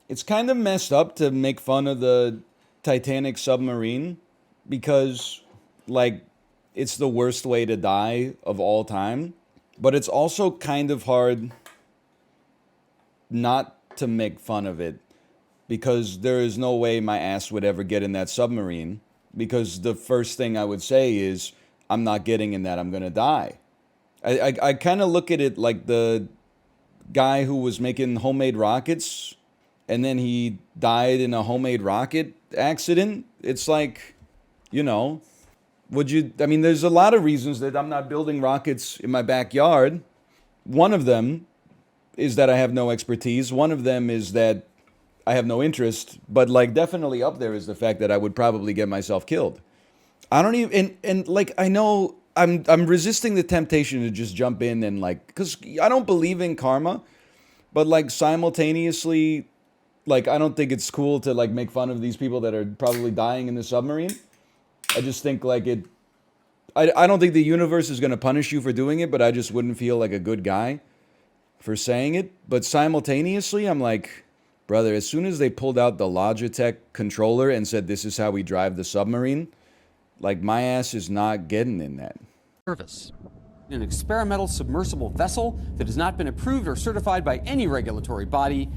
It's kind of messed up to make fun of the Titanic submarine because, like, it's the worst way to die of all time. But it's also kind of hard not to make fun of it because there is no way my ass would ever get in that submarine. Because the first thing I would say is, I'm not getting in that, I'm gonna die. I kind of look at it like the guy who was making homemade rockets and then he died in a homemade rocket accident. It's like, you know, would you, I mean, there's a lot of reasons that I'm not building rockets in my backyard. One of them is that I have no expertise. One of them is that I have no interest. But like, definitely up there is the fact that I would probably get myself killed. I don't even, and like, I know I'm resisting the temptation to just jump in and like, because I don't believe in karma, but like simultaneously, like, I don't think it's cool to like make fun of these people that are probably dying in the submarine. I just think like I don't think the universe is going to punish you for doing it, but I just wouldn't feel like a good guy for saying it. But simultaneously, I'm like, brother, as soon as they pulled out the Logitech controller and said, this is how we drive the submarine, like, my ass is not getting in that. Service. An experimental submersible vessel that has not been approved or certified by any regulatory body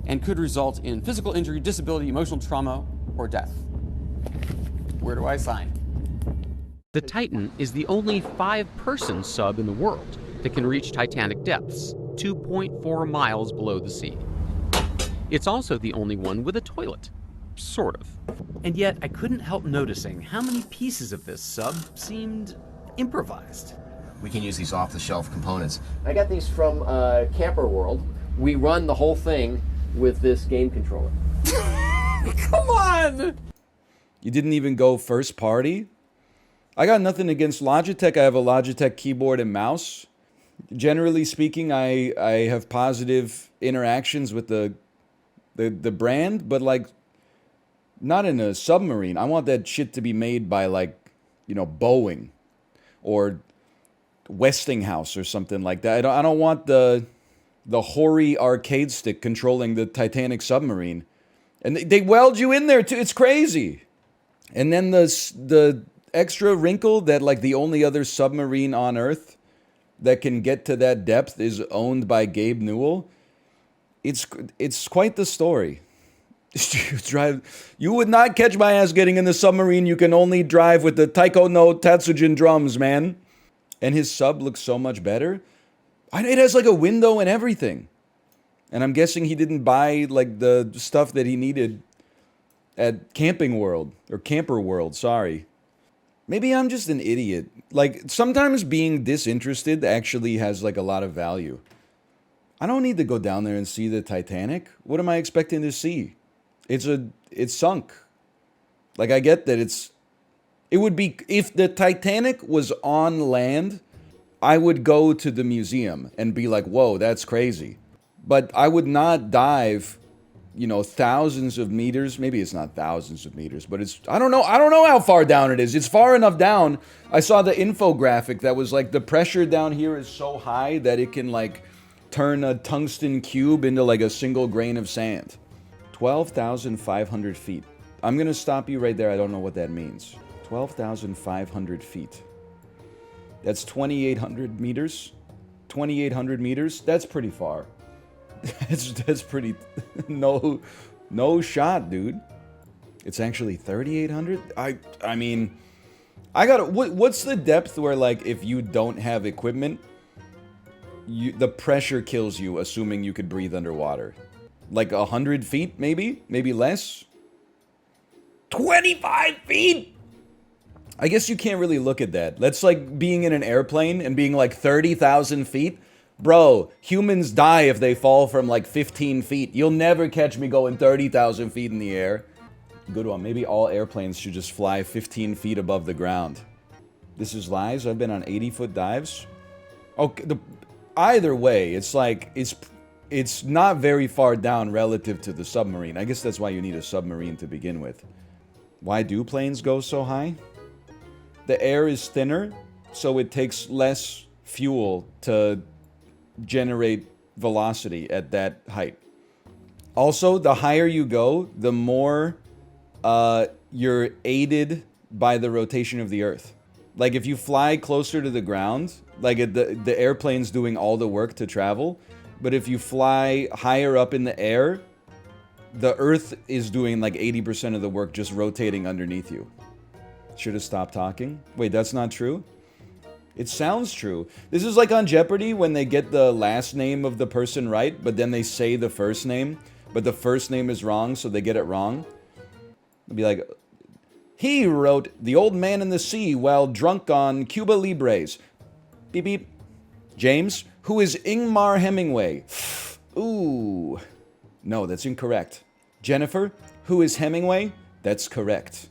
and could result in physical injury, disability, emotional trauma, or death. Where do I sign? The Titan is the only 5-person sub in the world that can reach Titanic depths, 2.4 miles below the sea. It's also the only one with a toilet. Sort of. And yet, I couldn't help noticing how many pieces of this sub seemed improvised. We can use these off-the-shelf components. I got these from Camper World. We run the whole thing with this game controller. Come on! You didn't even go first party? I got nothing against Logitech. I have a Logitech keyboard and mouse. Generally speaking, I have positive interactions with the brand, but like, not in a submarine. I want that shit to be made by like, you know, Boeing or Westinghouse or something like that. I don't want the hoary arcade stick controlling the Titanic submarine. And they weld you in there too. It's crazy. And then the extra wrinkle that like the only other submarine on Earth that can get to that depth is owned by Gabe Newell. It's quite the story. You would not catch my ass getting in the submarine. You can only drive with the Taiko no Tatsujin drums, man. And his sub looks so much better. It has like a window and everything. And I'm guessing he didn't buy like the stuff that he needed at Camping World or Camper World, sorry. Maybe I'm just an idiot. Like, sometimes being disinterested actually has like a lot of value. I don't need to go down there and see the Titanic. What am I expecting to see? It's sunk. Like, I get that it would be, if the Titanic was on land, I would go to the museum and be like, whoa, that's crazy. But I would not dive, you know, thousands of meters. Maybe it's not thousands of meters, but I don't know how far down it is. It's far enough down. I saw the infographic that was like, the pressure down here is so high that it can like turn a tungsten cube into like a single grain of sand. 12,500 feet. I'm going to stop you right there. I don't know what that means. 12,500 feet. That's 2,800 meters. 2,800 meters. That's pretty far. That's pretty... No shot, dude. It's actually 3,800? I mean... What's the depth where, like, if you don't have equipment, the pressure kills you, assuming you could breathe underwater? Like 100 feet, maybe? Maybe less? 25 feet? I guess you can't really look at that. That's like being in an airplane and being like 30,000 feet. Bro, humans die if they fall from like 15 feet. You'll never catch me going 30,000 feet in the air. Good one. Maybe all airplanes should just fly 15 feet above the ground. This is lies. I've been on 80-foot dives. Okay, either way, it's like, it's not very far down relative to the submarine. I guess that's why you need a submarine to begin with. Why do planes go so high? The air is thinner, so it takes less fuel to generate velocity at that height. Also, the higher you go, the more you're aided by the rotation of the Earth. Like if you fly closer to the ground, like the airplane's doing all the work to travel, but if you fly higher up in the air, the Earth is doing like 80% of the work just rotating underneath you. Should have stopped talking. Wait, that's not true? It sounds true. This is like on Jeopardy when they get the last name of the person right, but then they say the first name, but the first name is wrong, so they get it wrong. It'd be like, he wrote The Old Man in the Sea while drunk on Cuba Libres. Beep beep. James, who is Ingmar Hemingway? Ooh. No, that's incorrect. Jennifer, who is Hemingway? That's correct.